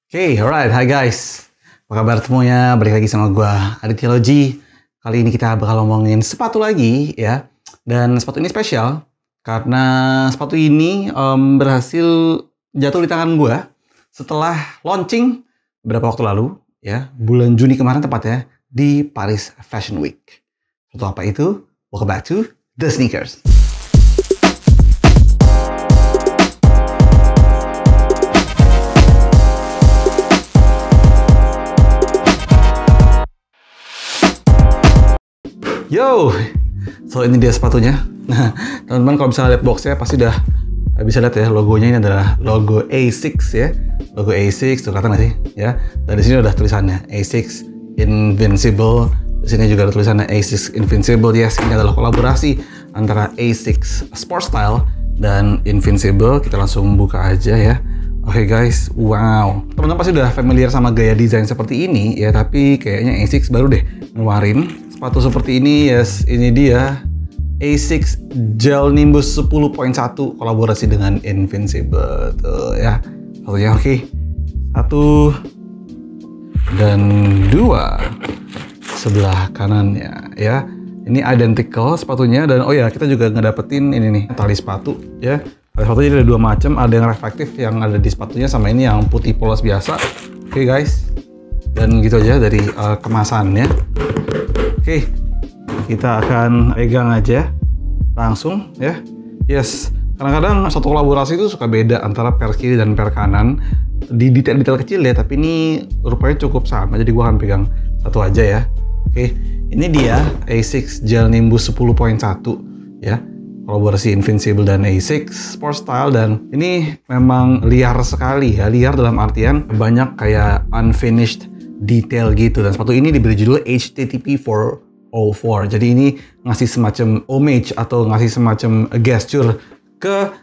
Alright, hi guys. Apa kabar semuanya? Balik lagi sama gua Aditya Logi. Kali ini kita bakal ngomongin sepatu lagi ya. Dan sepatu ini spesial karena sepatu ini berhasil jatuh di tangan gua setelah launching beberapa waktu lalu ya, bulan Juni kemarin tepatnya di Paris Fashion Week. Sepatu apa itu? Welcome back to The Sneakers. Yo, so ini dia sepatunya. Nah, teman-teman kalau bisa lihat boxnya pasti udah bisa lihat ya, logonya ini adalah logo ASICS ya. Logo ASICS, tuh kelihatan nggak sih? Ya, dan di sini udah tulisannya ASICS Invincible. Di sini juga ada tulisannya ASICS Invincible. Yes, ini adalah kolaborasi antara ASICS Sport Style dan Invincible. Kita langsung buka aja ya. Oke guys, wow. Teman-teman pasti udah familiar sama gaya desain seperti ini ya, tapi kayaknya ASICS baru deh ngeluarin sepatu seperti ini. Yes, ini dia ASICS Gel Nimbus 10.1 kolaborasi dengan Invincible tuh ya. Satunya oke. Satu dan dua sebelah kanannya ya. Ini identical sepatunya, dan oh ya, kita juga ngedapetin ini nih, tali sepatu ya. Tali sepatu jadi ada dua macam, ada yang reflektif yang ada di sepatunya sama ini yang putih polos biasa. Oke guys. Dan gitu aja dari kemasannya. Oke, kita akan pegang aja langsung ya. Yes, kadang-kadang satu kolaborasi itu suka beda antara pair kiri dan pair kanan di detail-detail kecil ya, tapi ini rupanya cukup sama, jadi gua akan pegang satu aja ya. Oke, ini dia ASICS Gel Nimbus 10.1 ya, kolaborasi Invincible dan ASICS Sport Style, dan ini memang liar sekali ya. Liar dalam artian banyak kayak unfinished detail gitu, dan sepatu ini diberi judul HTTP 404. Jadi ini ngasih semacam homage atau ngasih semacam gesture ke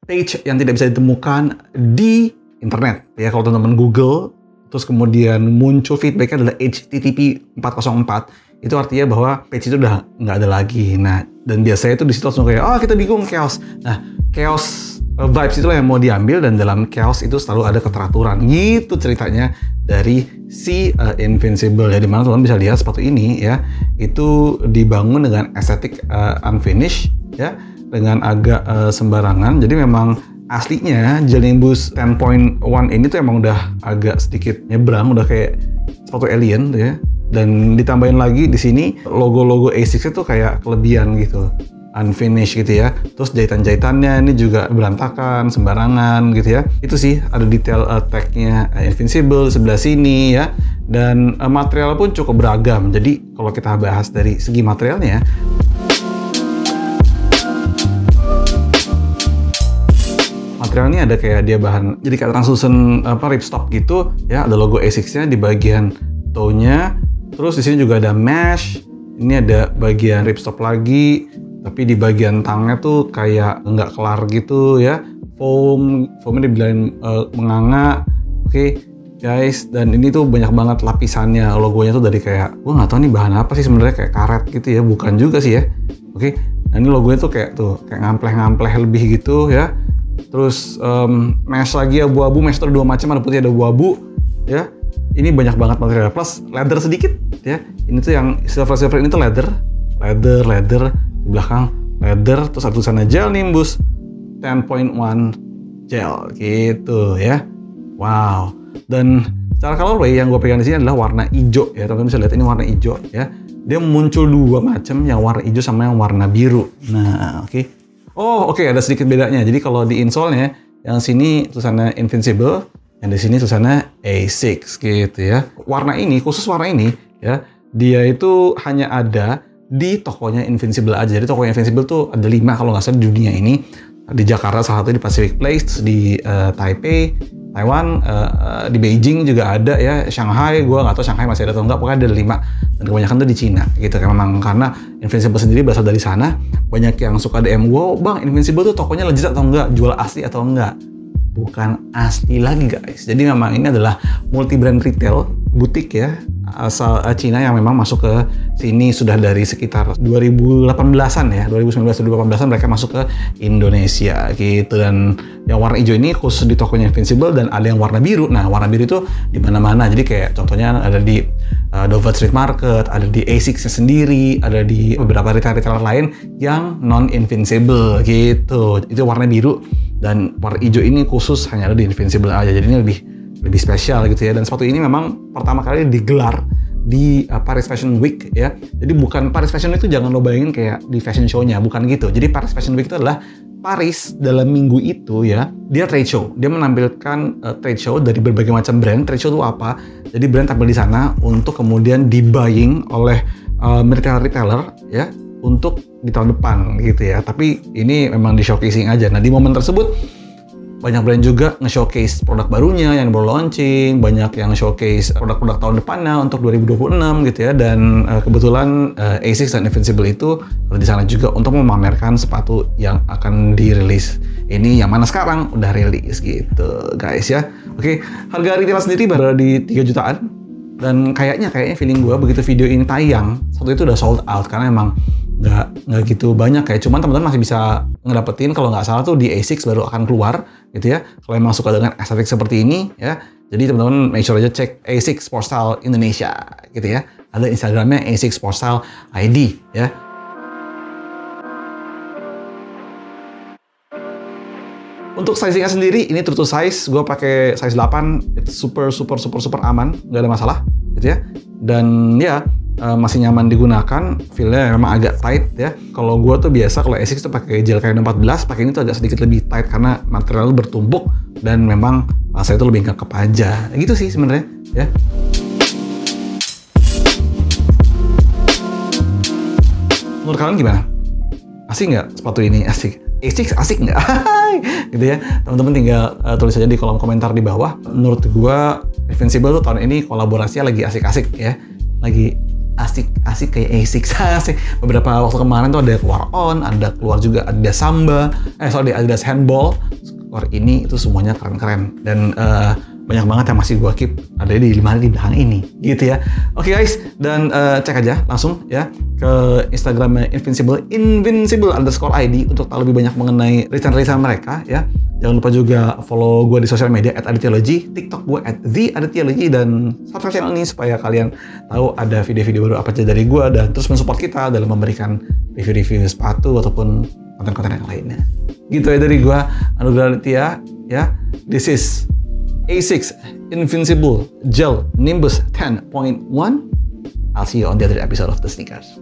page yang tidak bisa ditemukan di internet ya. Kalau teman-teman Google terus kemudian muncul feedbacknya adalah HTTP 404, itu artinya bahwa page itu udah nggak ada lagi. Nah, dan biasanya itu di situ langsung kayak, oh kita bingung, chaos. Nah, chaos vibes itulah yang mau diambil, dan dalam chaos itu selalu ada keteraturan gitu ceritanya dari si Invincible ya. Dimana teman-teman bisa lihat sepatu ini ya, itu dibangun dengan estetik unfinished ya, dengan agak sembarangan. Jadi memang aslinya Gel Nimbus 10.1 ini tuh emang udah agak sedikit nyebrang, udah kayak sepatu alien tuh ya. Dan ditambahin lagi di sini logo-logo ASICS itu kayak kelebihan gitu, unfinished gitu ya. Terus jahitan-jahitannya ini juga berantakan, sembarangan gitu ya. Itu sih, ada detail tag-nya Invincible sebelah sini ya. Dan material pun cukup beragam. Jadi kalau kita bahas dari segi materialnya, materialnya ada kayak dia bahan, jadi kayak translucent ripstop gitu ya. Ada logo ASICS-nya di bagian toe-nya. Terus di sini juga ada mesh. Ini ada bagian ripstop lagi, tapi di bagian tangnya tuh kayak nggak kelar gitu ya. Foamnya dibilangin menganga. Oke guys, dan ini tuh banyak banget lapisannya. Logonya tuh dari kayak, gua nggak tahu nih bahan apa sih sebenarnya, kayak karet gitu ya, bukan juga sih ya. Oke, nah ini logonya tuh kayak ngampleh-ngampleh lebih gitu ya. Terus mesh lagi abu-abu, mesh tuh dua macam, ada putih ada abu-abu ya. Ini banyak banget material, plus leather sedikit ya. Ini tuh yang silver ini tuh leather di belakang leather. Terus ada tulisannya Gel Nimbus 10.1 gel gitu ya. Wow. Dan secara colorway yang gue pegang di sini adalah warna hijau ya. Teman-teman bisa lihat ini warna hijau ya. Dia muncul dua macam, yang warna hijau sama yang warna biru. Nah, oke. Oh, oke, ada sedikit bedanya. Jadi kalau di insole-nya, yang sini tulisannya Invincible, yang di sini tulisannya ASICS gitu ya. Warna ini, khusus warna ini ya, dia itu hanya ada di tokonya Invincible aja. Jadi tokonya Invincible tuh ada 5 kalau nggak salah di dunia ini. Di Jakarta salah satu, di Pacific Place, di Taipei, Taiwan, di Beijing juga ada ya. Shanghai, gue nggak tahu Shanghai masih ada atau nggak, pokoknya ada 5. Dan kebanyakan tuh di Cina gitu kan. Memang karena Invincible sendiri berasal dari sana. Banyak yang suka DM gue, bang Invincible tuh tokonya legit atau enggak, jual asli atau enggak. Bukan asli lagi guys. Jadi memang ini adalah multi brand retail, butik ya, asal Cina yang memang masuk ke sini sudah dari sekitar 2018-an ya, 2019-2018-an mereka masuk ke Indonesia gitu. Dan yang warna hijau ini khusus di tokonya Invincible, dan ada yang warna biru. Nah, warna biru itu di mana-mana. Jadi kayak contohnya ada di Dover Street Market, ada di ASICS sendiri, ada di beberapa retailer lain yang non-Invincible gitu. Itu warna biru, dan warna hijau ini khusus hanya ada di Invincible aja. Jadi ini lebih spesial gitu ya. Dan sepatu ini memang pertama kali digelar di Paris Fashion Week ya. Jadi bukan Paris Fashion Week itu jangan lo bayangin kayak di fashion show-nya, bukan gitu. Jadi Paris Fashion Week itu adalah Paris dalam minggu itu ya, dia trade show. Dia menampilkan trade show dari berbagai macam brand. Trade show itu apa? Jadi brand tampil di sana untuk kemudian di-buying oleh retailer ya untuk di tahun depan gitu ya. Tapi ini memang di-showcasing aja. Nah, di momen tersebut banyak brand juga nge-showcase produk barunya yang baru launching, banyak yang showcase produk-produk tahun depannya untuk 2026 gitu ya. Dan kebetulan ASICS dan Invincible itu ada di sana juga untuk memamerkan sepatu yang akan dirilis. Ini yang mana sekarang udah rilis gitu guys ya. Oke, harga retail sendiri baru di 3 jutaan. Dan kayaknya feeling gue begitu video ini tayang, sepatu itu udah sold out karena emang nggak gitu banyak kayak. Cuman teman-teman masih bisa ngedapetin, kalau nggak salah tuh di ASICS baru akan keluar gitu ya. Kalau emang suka dengan estetik seperti ini ya, jadi teman-teman make sure aja cek ASICS Sportstyle Indonesia gitu ya. Ada Instagramnya ASICS Sportstyle ID ya. Untuk sizingnya sendiri, ini true to size, gue pakai size 8, it's super aman, nggak ada masalah gitu ya. Dan ya masih nyaman digunakan, feel-nya memang agak tight ya. Kalau gue tuh biasa kalau ASICS tuh pakai gel kain 14, pakai ini tuh agak sedikit lebih tight karena material bertumpuk dan memang saya itu lebih ngekep aja. Gitu sih sebenarnya ya. Menurut kalian gimana? Asik nggak sepatu ini? Asik. ASICS asik nggak? Gitu ya. Teman-teman tinggal tulis aja di kolom komentar di bawah. Menurut gue Invincible tuh tahun ini kolaborasinya lagi asik-asik ya. Lagi asik kayak ASICS. Asik. Beberapa waktu kemarin tuh ada keluar On, ada keluar juga ada Samba, ada Handball. Keluar ini itu semuanya keren-keren. Dan banyak banget yang masih gue keep ada di belakang ini gitu ya. Oke guys, dan cek aja langsung ya ke Instagramnya Invincible_ID untuk tahu lebih banyak mengenai rencana mereka ya. Jangan lupa juga follow gue di sosial media @adityaology, TikTok gue @theadityaology, dan subscribe channel ini supaya kalian tahu ada video-video baru apa aja dari gue, dan terus mensupport kita dalam memberikan review-review sepatu ataupun konten-konten yang lainnya. Gitu ya dari gue, Anugrah Aditya ya. This is ASICS Invincible Gel Nimbus 10.1. I'll see you on the other episode of The Sneakers.